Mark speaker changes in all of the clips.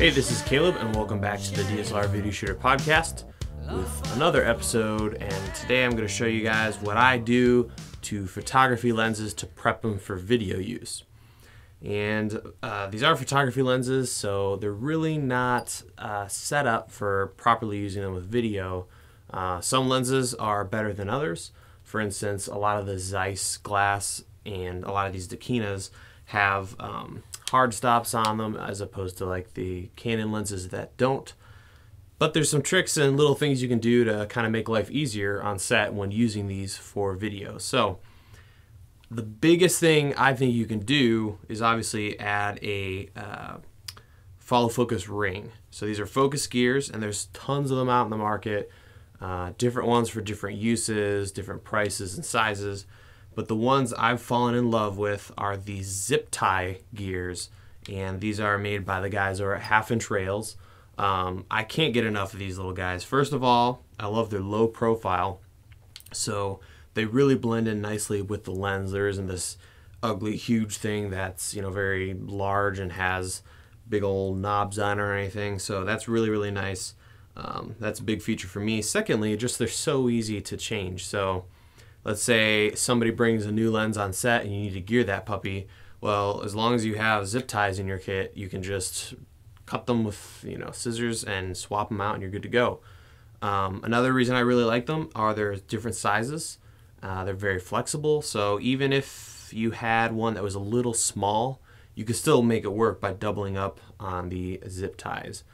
Speaker 1: Hey, this is Caleb, and welcome back to the DSLR Video Shooter Podcast with another episode. And today I'm going to show you guys what I do to photography lenses to prep them for video use. And these are photography lenses, so they're really not set up for properly using them with video. Some lenses are better than others. For instance, a lot of the Zeiss glass and a lot of these Dakinas have hard stops on them as opposed to like the Canon lenses that don't. But there's some tricks and little things you can do to kind of make life easier on set when using these for video. So the biggest thing I think you can do is obviously add a follow focus ring. So these are focus gears, and there's tons of them out in the market, different ones for different uses, different prices and sizes. But the ones I've fallen in love with are these zip tie gears, and these are made by the guys over at 1/2 Inch Rails. I can't get enough of these little guys. First of all, I love their low profile, so they really blend in nicely with the lens. There isn't this ugly, huge thing that's, you know, very large and has big old knobs on it or anything. So that's really, really nice. That's a big feature for me. Secondly, just they're so easy to change. So let's say somebody brings a new lens on set and you need to gear that puppy. Well, as long as you have zip ties in your kit, you can just cut them with, you know, scissors and swap them out and you're good to go. Another reason I really like them are their different sizes. They're very flexible, so even if you had one that was a little small, you could still make it work by doubling up on the zip ties.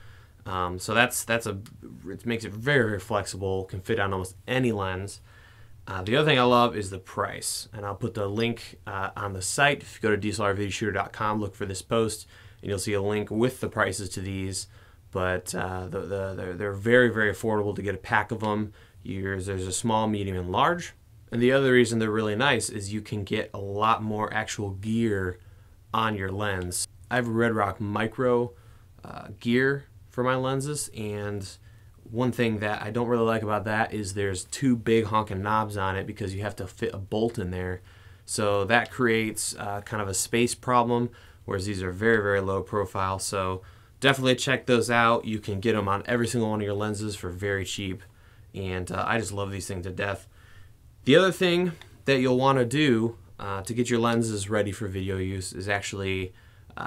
Speaker 1: So it makes it very, very flexible, can fit on almost any lens. The other thing I love is the price, and I'll put the link on the site. If you go to DSLRvideoshooter.com, look for this post, and you'll see a link with the prices to these. But they're very, very affordable to get a pack of them. There's a small, medium, and large. And the other reason they're really nice is you can get a lot more actual gear on your lens. I have a Red Rock Micro gear for my lenses, and one thing that I don't really like about that is there's two big honking knobs on it because you have to fit a bolt in there. So that creates kind of a space problem, whereas these are very, very low profile. So definitely check those out. You can get them on every single one of your lenses for very cheap. And I just love these things to death. The other thing that you'll want to do to get your lenses ready for video use is actually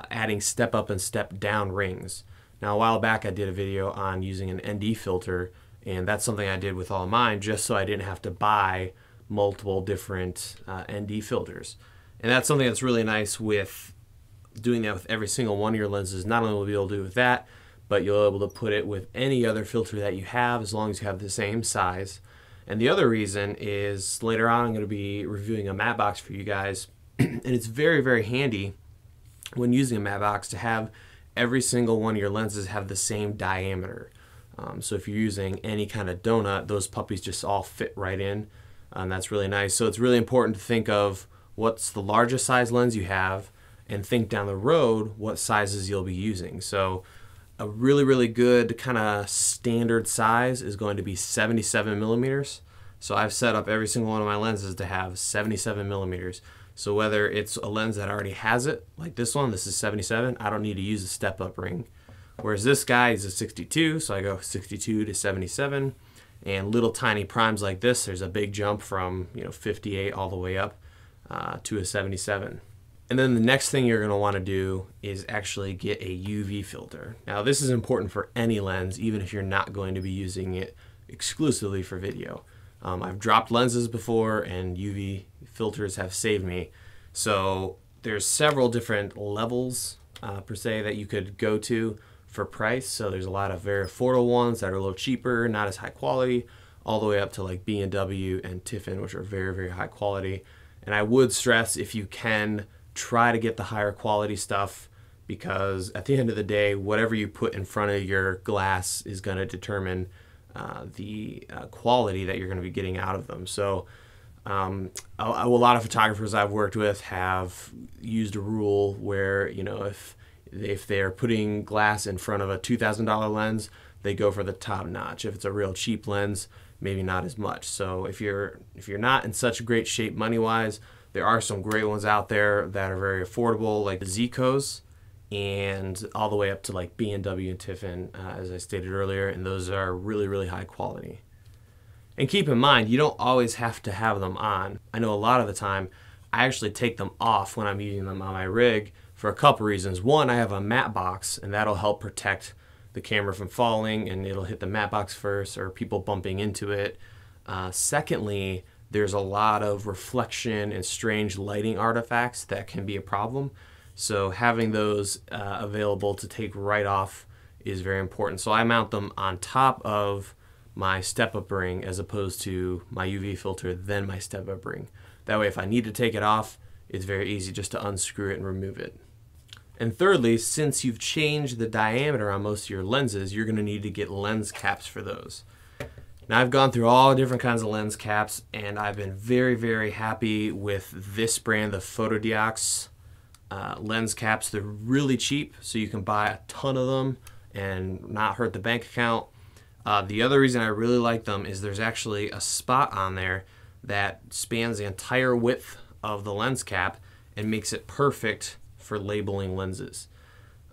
Speaker 1: adding step up and step down rings. Now, a while back I did a video on using an ND filter, and that's something I did with all of mine just so I didn't have to buy multiple different ND filters. And that's something that's really nice with doing that with every single one of your lenses. Not only will you be able to do it with that, but you'll be able to put it with any other filter that you have as long as you have the same size. And the other reason is later on I'm going to be reviewing a matte box for you guys, and it's very, very handy when using a matte box to have every single one of your lenses have the same diameter. So if you're using any kind of donut, those puppies just all fit right in. That's really nice. So it's really important to think of what's the largest size lens you have and think down the road what sizes you'll be using. So a really, really good kind of standard size is going to be 77 millimeters. So I've set up every single one of my lenses to have 77 millimeters. So whether it's a lens that already has it, like this one, this is 77, I don't need to use a step-up ring. Whereas this guy is a 62, so I go 62 to 77. And little tiny primes like this, there's a big jump from 58 all the way up to a 77. And then the next thing you're going to want to do is actually get a UV filter. Now this is important for any lens, even if you're not going to be using it exclusively for video. I've dropped lenses before and UV filters have saved me. So there's several different levels per se that you could go to for price. So there's a lot of very affordable ones that are a little cheaper, not as high quality, all the way up to like B&W and Tiffin, which are very, very high quality. And I would stress, if you can, try to get the higher quality stuff, because at the end of the day, whatever you put in front of your glass is going to determine the quality that you're going to be getting out of them. So a lot of photographers I've worked with have used a rule where, if they're putting glass in front of a $2,000 lens, they go for the top notch. If it's a real cheap lens, maybe not as much. So if you're not in such great shape money-wise, there are some great ones out there that are very affordable, like the Zicos and all the way up to like B&W and Tiffin, as I stated earlier, and those are really, really high quality. And keep in mind, you don't always have to have them on. I know a lot of the time, I actually take them off when I'm using them on my rig for a couple reasons. One, I have a matte box, and that'll help protect the camera from falling, and it'll hit the matte box first, or people bumping into it. Secondly, there's a lot of reflection and strange lighting artifacts that can be a problem. So having those available to take right off is very important. So I mount them on top of my step-up ring as opposed to my UV filter, then my step-up ring. That way, if I need to take it off, it's very easy just to unscrew it and remove it. And thirdly, since you've changed the diameter on most of your lenses, you're going to need to get lens caps for those. Now, I've gone through all different kinds of lens caps, and I've been very, very happy with this brand, the Photodiox lens caps. They're really cheap, so you can buy a ton of them and not hurt the bank account. The other reason I really like them is there's actually a spot on there that spans the entire width of the lens cap and makes it perfect for labeling lenses.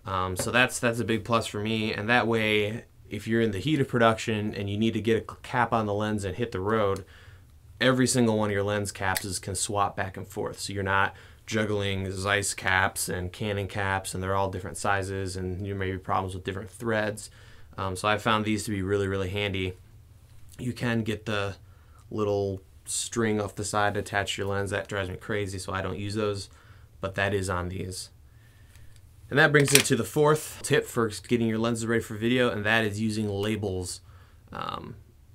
Speaker 1: So that's a big plus for me, and that way, if you're in the heat of production and you need to get a cap on the lens and hit the road, every single one of your lens caps can swap back and forth. So you're not juggling Zeiss caps and Canon caps, and they're all different sizes, and there may be problems with different threads. So I found these to be really, really handy. You can get the little string off the side to attach your lens. That drives me crazy, so I don't use those, but that is on these. And that brings it to the fourth tip for getting your lenses ready for video, and that is using labels.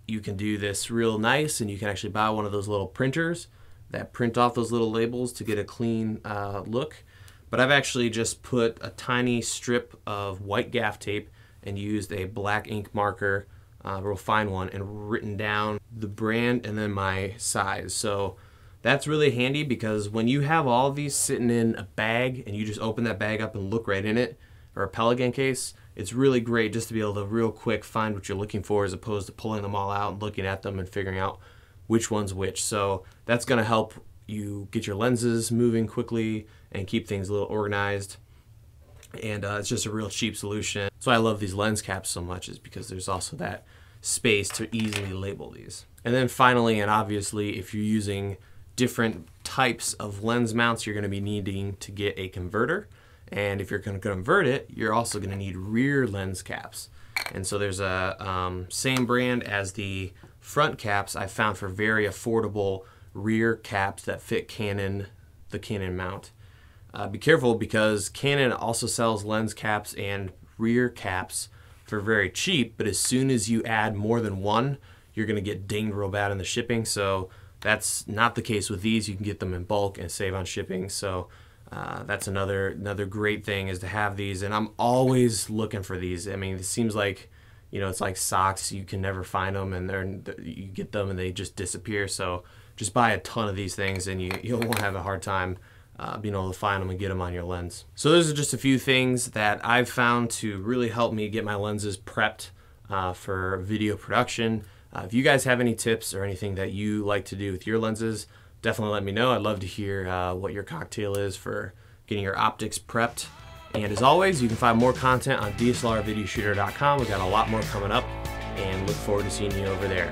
Speaker 1: You can do this real nice, and you can actually buy one of those little printers that print off those little labels to get a clean look. But I've actually just put a tiny strip of white gaff tape and used a black ink marker, a real fine one, and written down the brand and then my size. So that's really handy, because when you have all of these sitting in a bag and you just open that bag up and look right in it, or a Pelican case, it's really great just to be able to real quick find what you're looking for, as opposed to pulling them all out and looking at them and figuring out which one's which. So that's going to help you get your lenses moving quickly and keep things a little organized. And it's just a real cheap solution. So I love these lens caps so much, is because there's also that space to easily label these. And then finally, and obviously, if you're using different types of lens mounts, you're going to be needing to get a converter. And if you're going to convert it, you're also going to need rear lens caps. And so there's a same brand as the front caps I found for very affordable rear caps that fit the Canon mount. Be careful, because Canon also sells lens caps and rear caps for very cheap, but as soon as you add more than one, you're going to get dinged real bad in the shipping. So that's not the case with these. You can get them in bulk and save on shipping. So that's another great thing, is to have these. And I'm always looking for these. I mean, it seems like, you know, it's like socks. You can never find them, and you get them and they just disappear. So just buy a ton of these things, and you won't have a hard time being able to find them and get them on your lens. So those are just a few things that I've found to really help me get my lenses prepped for video production. If you guys have any tips or anything that you like to do with your lenses, definitely let me know. I'd love to hear what your cocktail is for getting your optics prepped. And as always, you can find more content on DSLRvideoshooter.com. We've got a lot more coming up, and look forward to seeing you over there.